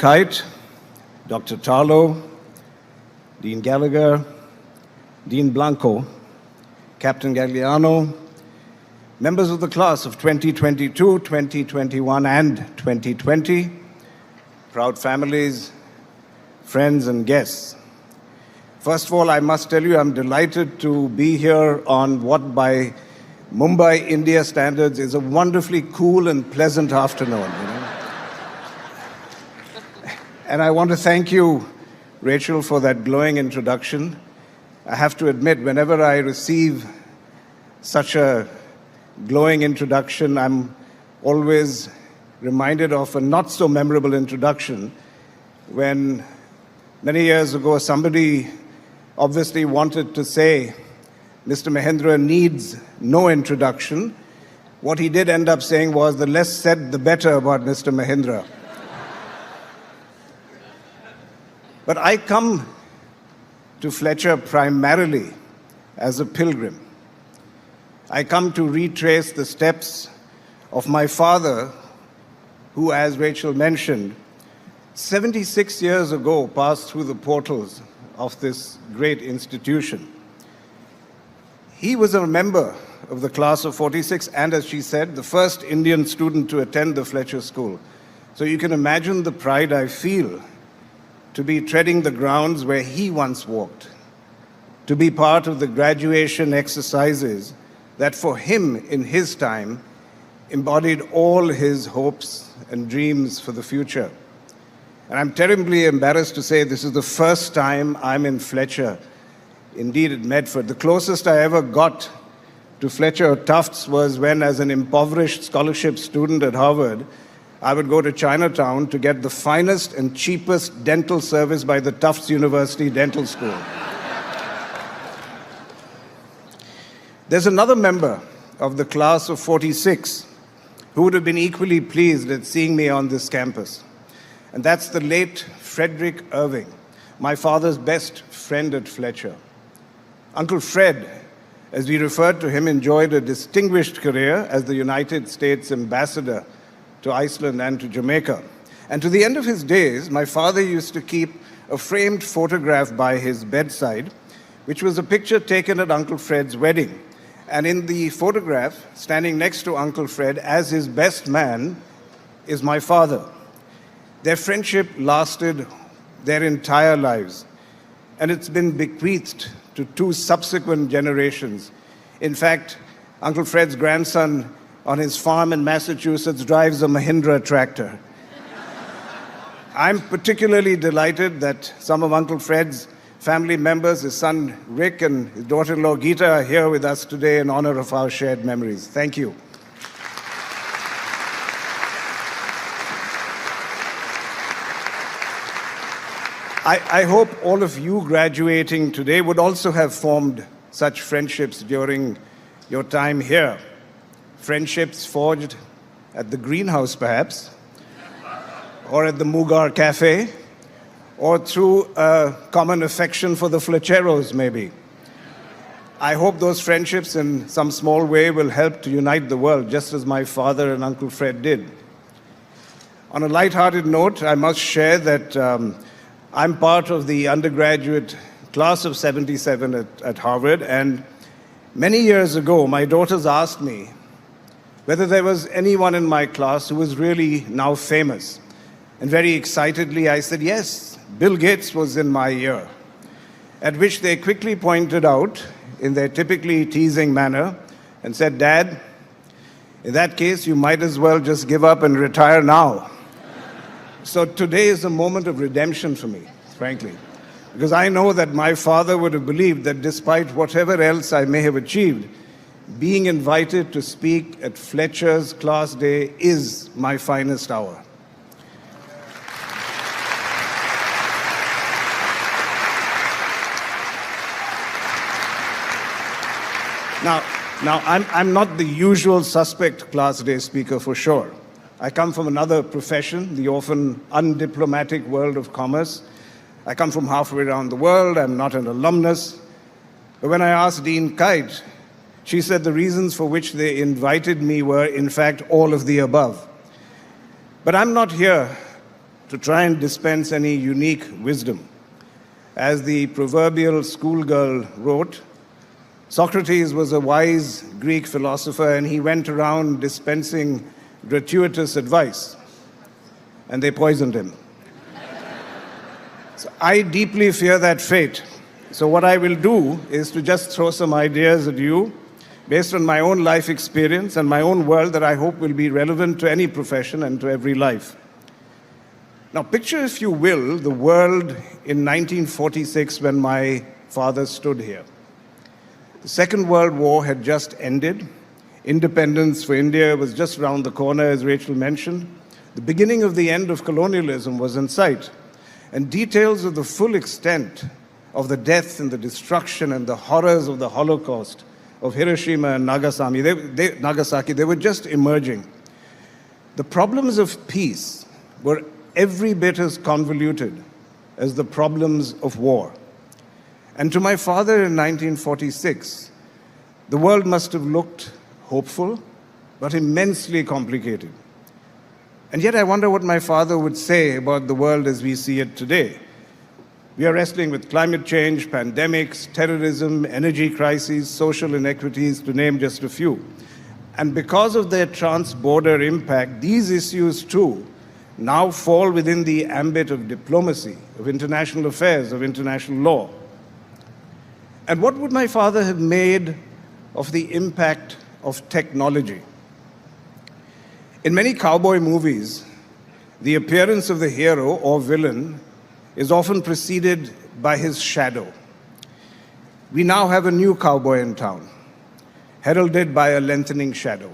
Kite, Dr. Tarlow, Dean Gallagher, Dean Blanco, Captain Gagliano, members of the class of 2022, 2021, and 2020, proud families, friends, and guests. First of all, I must tell you I'm delighted to be here on what by Mumbai, India standards is a wonderfully cool and pleasant afternoon. And I want to thank you, Rachel, for that glowing introduction. I have to admit, whenever I receive such a glowing introduction, I'm always reminded of a not so memorable introduction when many years ago somebody obviously wanted to say Mr. Mahindra needs no introduction. What he did end up saying was, the less said the better about Mr. Mahindra. But I come to Fletcher primarily as a pilgrim. I come to retrace the steps of my father, who, as Rachel mentioned, 76 years ago passed through the portals of this great institution. He was a member of the class of 46 and, as she said, the first Indian student to attend the Fletcher School. So you can imagine the pride I feel to be treading the grounds where he once walked, to be part of the graduation exercises that for him in his time embodied all his hopes and dreams for the future. And I'm terribly embarrassed to say this is the first time I'm in Fletcher, indeed at Medford. The closest I ever got to Fletcher or Tufts was when, as an impoverished scholarship student at Harvard, I would go to Chinatown to get the finest and cheapest dental service by the Tufts University Dental School. There's another member of the class of 46 who would have been equally pleased at seeing me on this campus. And that's the late Frederick Irving, my father's best friend at Fletcher. Uncle Fred, as we referred to him, enjoyed a distinguished career as the United States ambassador to Iceland and to Jamaica. And to the end of his days, my father used to keep a framed photograph by his bedside, which was a picture taken at Uncle Fred's wedding. And in the photograph, standing next to Uncle Fred as his best man, is my father. Their friendship lasted their entire lives, and it's been bequeathed to two subsequent generations. In fact, Uncle Fred's grandson on his farm in Massachusetts drives a Mahindra tractor. I'm particularly delighted that some of Uncle Fred's family members, his son Rick and his daughter-in-law Geeta, are here with us today in honor of our shared memories. Thank you. I hope all of you graduating today would also have formed such friendships during your time here. Friendships forged at the greenhouse, perhaps, or at the Mugar Cafe, or through a common affection for the Flecheros, maybe. I hope those friendships in some small way will help to unite the world, just as my father and Uncle Fred did. On a light-hearted note, I must share that I'm part of the undergraduate class of 77 at Harvard, and many years ago, my daughters asked me whether there was anyone in my class who was really now famous. And very excitedly, I said, yes, Bill Gates was in my year. At which they quickly pointed out, in their typically teasing manner, and said, Dad, in that case, you might as well just give up and retire now. So today is a moment of redemption for me, frankly, because I know that my father would have believed that despite whatever else I may have achieved, being invited to speak at Fletcher's class day is my finest hour. Now, I'm not the usual suspect class day speaker for sure. I come from another profession, the often undiplomatic world of commerce. I come from halfway around the world. I'm not an alumnus. But when I asked Dean Kite, she said the reasons for which they invited me were, in fact, all of the above. But I'm not here to try and dispense any unique wisdom. As the proverbial schoolgirl wrote, Socrates was a wise Greek philosopher, and he went around dispensing gratuitous advice, and they poisoned him. So I deeply fear that fate. So what I will do is to just throw some ideas at you based on my own life experience and my own world that I hope will be relevant to any profession and to every life. Now, picture, if you will, the world in 1946 when my father stood here. The Second World War had just ended. Independence for India was just around the corner, as Rachel mentioned. The beginning of the end of colonialism was in sight. And details of the full extent of the death and the destruction and the horrors of the Holocaust of Hiroshima and Nagasaki, they were just emerging. The problems of peace were every bit as convoluted as the problems of war. And to my father in 1946, the world must have looked hopeful, but immensely complicated. And yet I wonder what my father would say about the world as we see it today. We are wrestling with climate change, pandemics, terrorism, energy crises, social inequities, to name just a few. And because of their trans-border impact, these issues too now fall within the ambit of diplomacy, of international affairs, of international law. And what would my father have made of the impact of technology? In many cowboy movies, the appearance of the hero or villain is often preceded by his shadow. We now have a new cowboy in town, heralded by a lengthening shadow,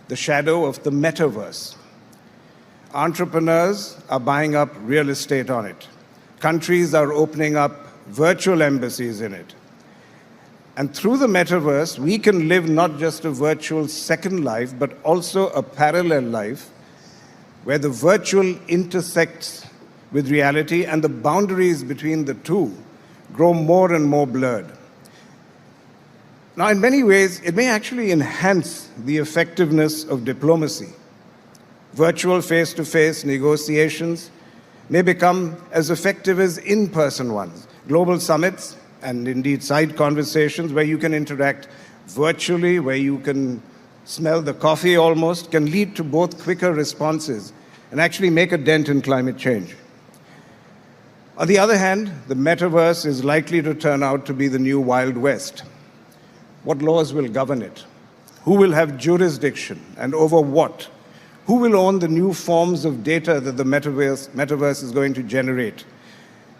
the shadow of the metaverse. Entrepreneurs are buying up real estate on it. Countries are opening up virtual embassies in it. And through the metaverse, we can live not just a virtual second life, but also a parallel life where the virtual intersects with reality and the boundaries between the two grow more and more blurred. Now, in many ways, it may actually enhance the effectiveness of diplomacy. Virtual face-to-face negotiations may become as effective as in-person ones. Global summits and indeed side conversations where you can interact virtually, where you can smell the coffee almost, can lead to both quicker responses and actually make a dent in climate change. On the other hand, the metaverse is likely to turn out to be the new Wild West. What laws will govern it? Who will have jurisdiction and over what? Who will own the new forms of data that the metaverse is going to generate?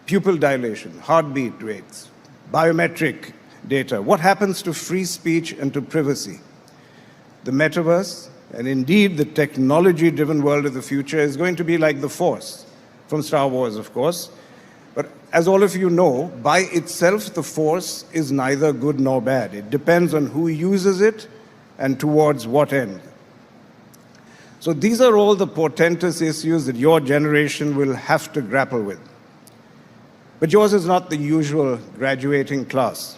Pupil dilation, heartbeat rates, biometric data. What happens to free speech and to privacy? The metaverse, and indeed the technology-driven world of the future, is going to be like the Force, from Star Wars, of course. But as all of you know, by itself, the Force is neither good nor bad. It depends on who uses it and towards what end. So these are all the portentous issues that your generation will have to grapple with. But yours is not the usual graduating class.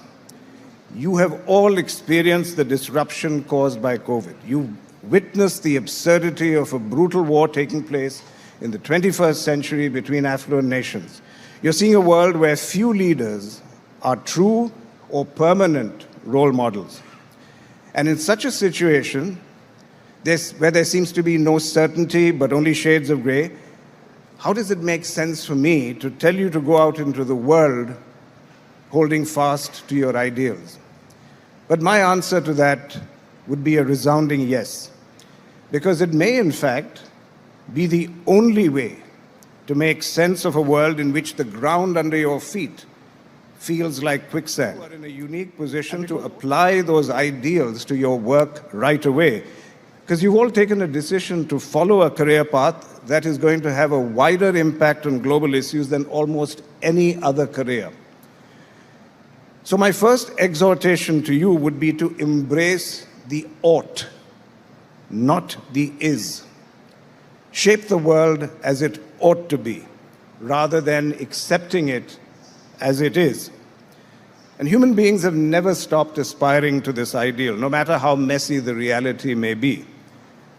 You have all experienced the disruption caused by COVID. You witnessed the absurdity of a brutal war taking place in the 21st century between affluent nations. You're seeing a world where few leaders are true or permanent role models. And in such a situation, where there seems to be no certainty but only shades of gray, how does it make sense for me to tell you to go out into the world holding fast to your ideals? But my answer to that would be a resounding yes, because it may in fact be the only way to make sense of a world in which the ground under your feet feels like quicksand. You are in a unique position to apply those ideals to your work right away, because you've all taken a decision to follow a career path that is going to have a wider impact on global issues than almost any other career. So my first exhortation to you would be to embrace the ought, not the is. Shape the world as it ought to be, rather than accepting it as it is. And human beings have never stopped aspiring to this ideal, no matter how messy the reality may be.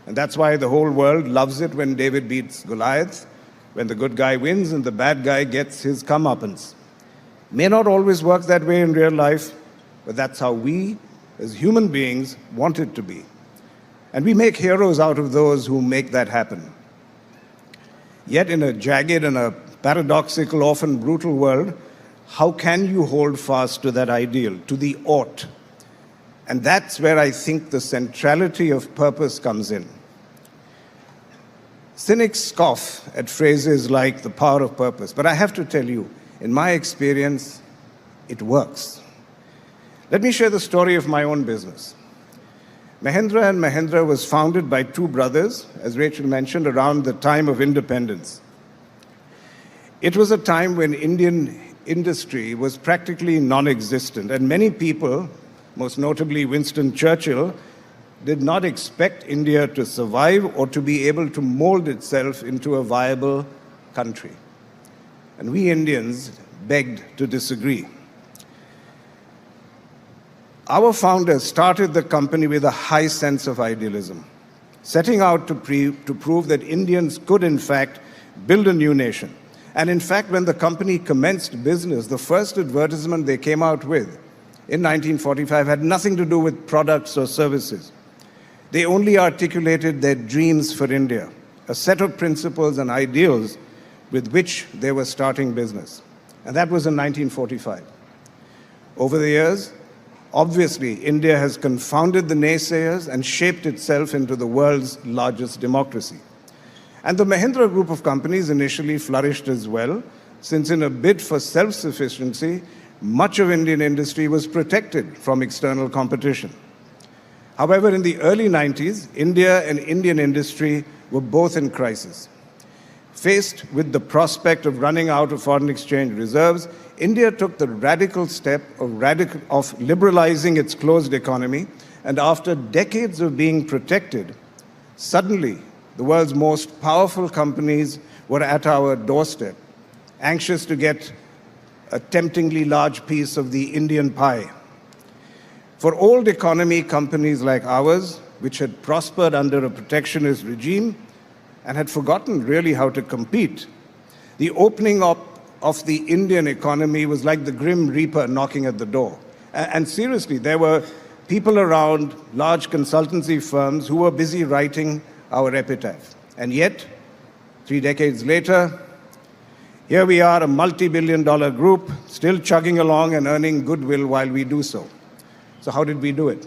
And that's why the whole world loves it when David beats Goliath, when the good guy wins and the bad guy gets his comeuppance. May not always work that way in real life, but that's how we, as human beings, want it to be. And we make heroes out of those who make that happen. Yet in a jagged and a paradoxical, often brutal world, how can you hold fast to that ideal, to the ought? And that's where I think the centrality of purpose comes in. Cynics scoff at phrases like the power of purpose, but I have to tell you, in my experience, it works. Let me share the story of my own business. Mahindra & Mahindra was founded by two brothers, as Rachel mentioned, around the time of independence. It was a time when Indian industry was practically non-existent, and many people, most notably Winston Churchill, did not expect India to survive or to be able to mold itself into a viable country. And we Indians begged to disagree. Our founders started the company with a high sense of idealism, setting out to prove that Indians could, in fact, build a new nation. And in fact, when the company commenced business, the first advertisement they came out with in 1945 had nothing to do with products or services. They only articulated their dreams for India, a set of principles and ideals with which they were starting business. And that was in 1945. Over the years, obviously, India has confounded the naysayers and shaped itself into the world's largest democracy. And the Mahindra group of companies initially flourished as well, since in a bid for self-sufficiency, much of Indian industry was protected from external competition. However, in the early 90s, India and Indian industry were both in crisis. Faced with the prospect of running out of foreign exchange reserves, India took the radical step of liberalizing its closed economy, and after decades of being protected, suddenly the world's most powerful companies were at our doorstep, anxious to get a temptingly large piece of the Indian pie. For old economy companies like ours, which had prospered under a protectionist regime and had forgotten really how to compete, the opening up of the Indian economy was like the grim reaper knocking at the door. And seriously, there were people around, large consultancy firms, who were busy writing our epitaph. And yet, 3 decades later, here we are, a multi-billion-dollar group, still chugging along and earning goodwill while we do so. So how did we do it?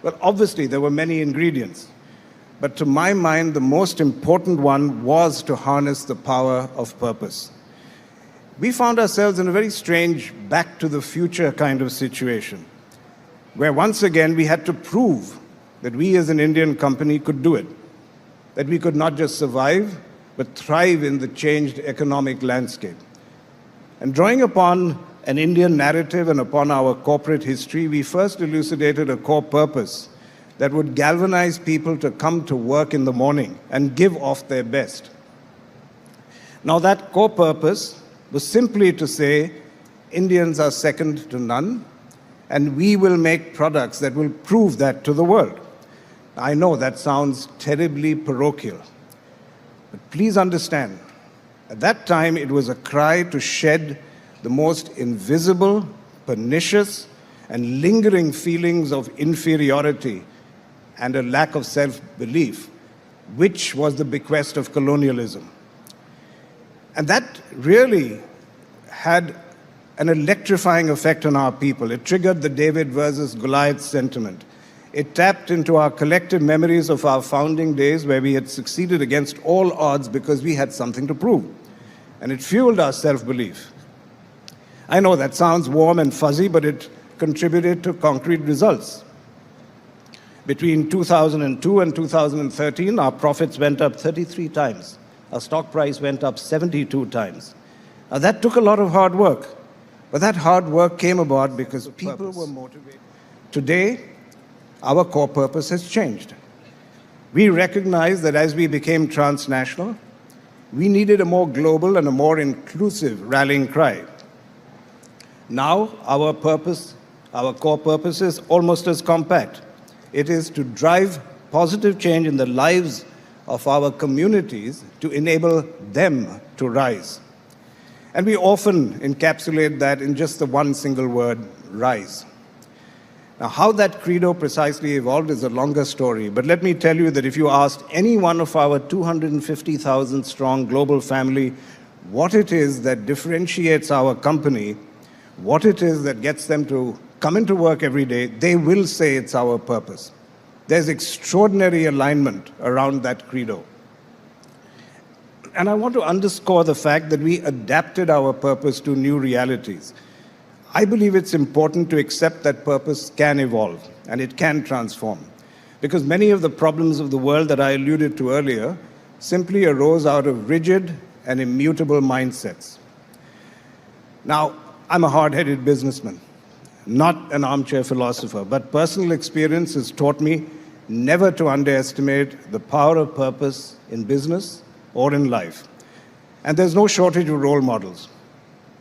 Well, obviously, there were many ingredients. But to my mind, the most important one was to harness the power of purpose. We found ourselves in a very strange back-to-the-future kind of situation, where once again we had to prove that we as an Indian company could do it, that we could not just survive, but thrive in the changed economic landscape. And drawing upon an Indian narrative and upon our corporate history, we first elucidated a core purpose that would galvanize people to come to work in the morning and give off their best. Now, that core purpose was simply to say, Indians are second to none, and we will make products that will prove that to the world. I know that sounds terribly parochial, but please understand, at that time it was a cry to shed the most invisible, pernicious, and lingering feelings of inferiority and a lack of self-belief, which was the bequest of colonialism. And that really had an electrifying effect on our people. It triggered the David versus Goliath sentiment. It tapped into our collective memories of our founding days, where we had succeeded against all odds because we had something to prove. And it fueled our self-belief. I know that sounds warm and fuzzy, but it contributed to concrete results. Between 2002 and 2013, our profits went up 33 times. Our stock price went up 72 times. Now, that took a lot of hard work, but that hard work came about because people were motivated. Today, our core purpose has changed. We recognize that as we became transnational, we needed a more global and a more inclusive rallying cry. Now, our core purpose is almost as compact. It is to drive positive change in the lives of our communities to enable them to rise. And we often encapsulate that in just the one single word, rise. Now, how that credo precisely evolved is a longer story, but let me tell you that if you asked any one of our 250,000 strong global family what it is that differentiates our company, what it is that gets them to come into work every day, they will say it's our purpose. There's extraordinary alignment around that credo. And I want to underscore the fact that we adapted our purpose to new realities. I believe it's important to accept that purpose can evolve and it can transform, because many of the problems of the world that I alluded to earlier simply arose out of rigid and immutable mindsets. Now, I'm a hard-headed businessman, not an armchair philosopher, but personal experience has taught me never to underestimate the power of purpose in business or in life. And there's no shortage of role models.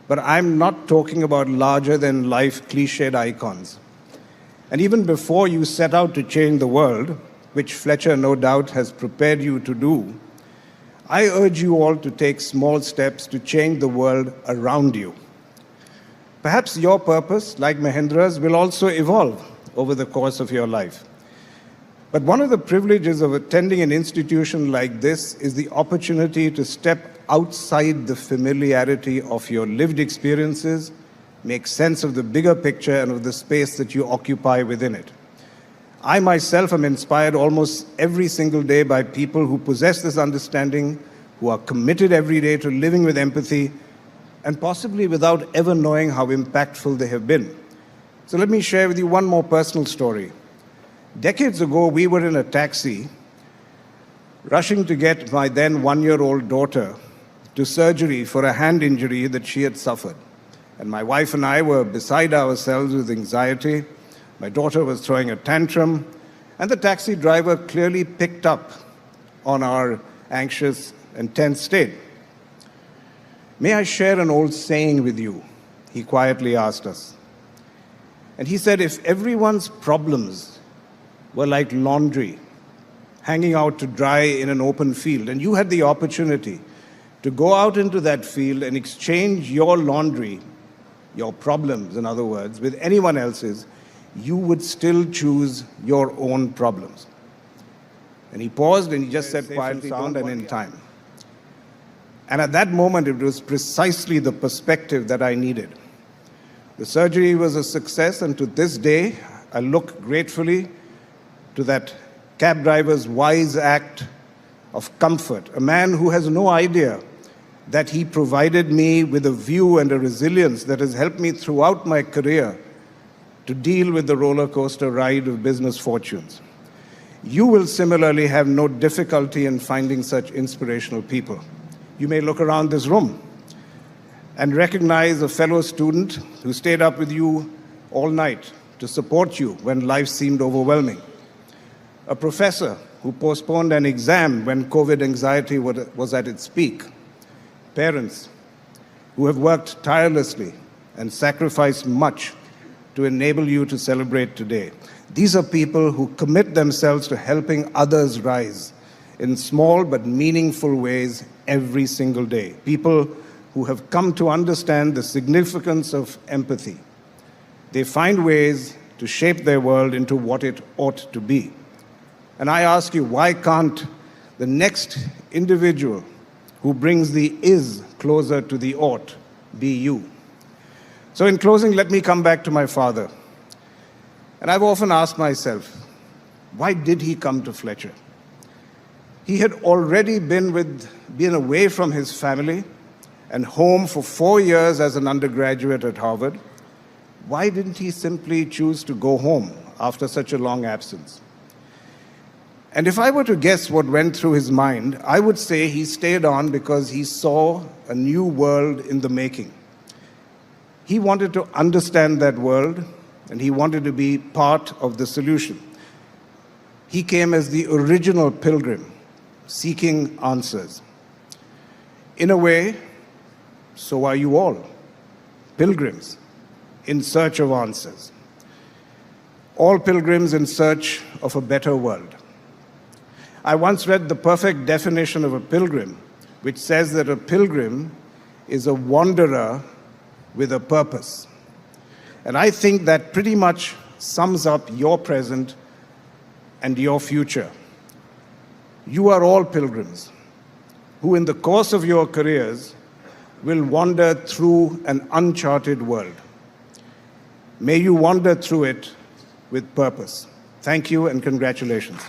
But I'm not talking about larger-than-life cliched icons. And even before you set out to change the world, which Fletcher no doubt has prepared you to do, I urge you all to take small steps to change the world around you. Perhaps your purpose, like Mahindra's, will also evolve over the course of your life. But one of the privileges of attending an institution like this is the opportunity to step outside the familiarity of your lived experiences, make sense of the bigger picture and of the space that you occupy within it. I myself am inspired almost every single day by people who possess this understanding, who are committed every day to living with empathy, and possibly without ever knowing how impactful they have been. So let me share with you one more personal story. Decades ago, we were in a taxi, rushing to get my then one-year-old daughter to surgery for a hand injury that she had suffered. And my wife and I were beside ourselves with anxiety. My daughter was throwing a tantrum, and the taxi driver clearly picked up on our anxious and tense state. "May I share an old saying with you?" he quietly asked us. And he said, if everyone's problems were like laundry hanging out to dry in an open field, and you had the opportunity to go out into that field and exchange your laundry, your problems, in other words, with anyone else's, you would still choose your own problems. And he paused and he just said quietly, sound and in time. And at that moment, it was precisely the perspective that I needed. The surgery was a success, and to this day, I look gratefully to that cab driver's wise act of comfort, a man who has no idea that he provided me with a view and a resilience that has helped me throughout my career to deal with the roller coaster ride of business fortunes. You will similarly have no difficulty in finding such inspirational people. You may look around this room and recognize a fellow student who stayed up with you all night to support you when life seemed overwhelming. A professor who postponed an exam when COVID anxiety was at its peak. Parents who have worked tirelessly and sacrificed much to enable you to celebrate today. These are people who commit themselves to helping others rise in small but meaningful ways every single day. People who have come to understand the significance of empathy. They find ways to shape their world into what it ought to be. And I ask you, why can't the next individual who brings the is closer to the ought be you? So in closing, let me come back to my father. And I've often asked myself, why did he come to Fletcher? He had already been away from his family and home for 4 years as an undergraduate at Harvard. Why didn't he simply choose to go home after such a long absence? And if I were to guess what went through his mind, I would say he stayed on because he saw a new world in the making. He wanted to understand that world, and he wanted to be part of the solution. He came as the original pilgrim, seeking answers. In a way, so are you all, pilgrims in search of answers. All pilgrims in search of a better world. I once read the perfect definition of a pilgrim, which says that a pilgrim is a wanderer with a purpose. And I think that pretty much sums up your present and your future. You are all pilgrims who, in the course of your careers, will wander through an uncharted world. May you wander through it with purpose. Thank you and congratulations.